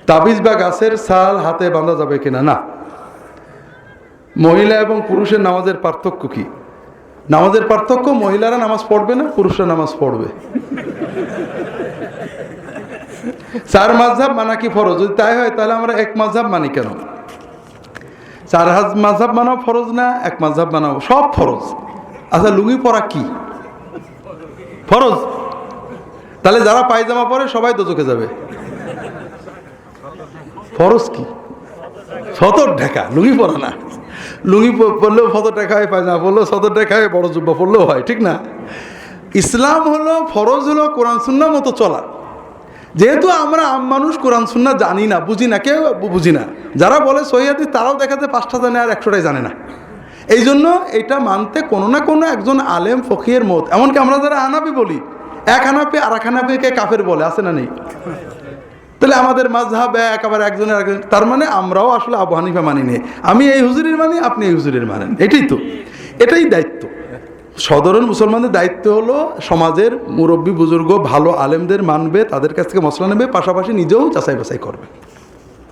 তাবিজ বা গাছের ছাল হাতে বাঁধা যাবে কিনা? না। মহিলা এবং পুরুষের নামাজের পার্থক্য কি? নামাজের পার্থক্য, মহিলারা নামাজ পড়বে না, পুরুষরা নামাজ পড়বে। 4 মাযহাব মানা কি ফরজ? যদি তাই হয় তাহলে আমরা এক মাযহাব মানি কেন? 4 মাযহাব মানাও ফরজ না, এক মাযহাব মানাও? সব ফরজ। আচ্ছা, লুঙ্গি পরা কি ফরজ? তাহলে যারা পায়জামা পরে সবাই দোজখে যাবে। ফরজ কি? সতর ঢাকা, লুঙ্গি পরা না। লুঙ্গি পরলেও সতর ঢাকা হয়, পায়জামা পরলেও সতর ঢাকা হয়, বড় জুব্বা পরলেও হয়, ঠিক না? ইসলাম হলো, ফরজ হলো কোরআন সুন্নাহ মতো চলা। যেহেতু আমরা আম মানুষ কোরআন সুন্নাহ জানি না, বুঝি না, কেউ বুঝি না। যারা বলে সহিহ হাদিস তারাও দেখাতে 5টা জানে আর 100টাই জানে না। এই জন্য এটা মানতে কোনো না কোনো একজন আলেম ফকিহের মত। এমনকি আমরা যারা হানাফি বলি, এক হানাফি আর এক হানাফিকে কাফের বলে, আছে না নেই? তাহলে আমাদের মাযহাব একেবারে একজনের একজন, তার মানে আমরাও আসলে আবু হানিফা মানি নি। আমি এই হুজুরের মানি, আপনি এই হুজুরের মানেন, এটাই তো, এটাই দায়িত্ব। সাধারণ মুসলমানদের দায়িত্ব হলো সমাজের মুরব্বী বুজুর্গ ভালো আলেমদের মানবে, তাদের কাছ থেকে মসলা নেবে, পাশাপাশি নিজেও যাচাই বাছাই করবে।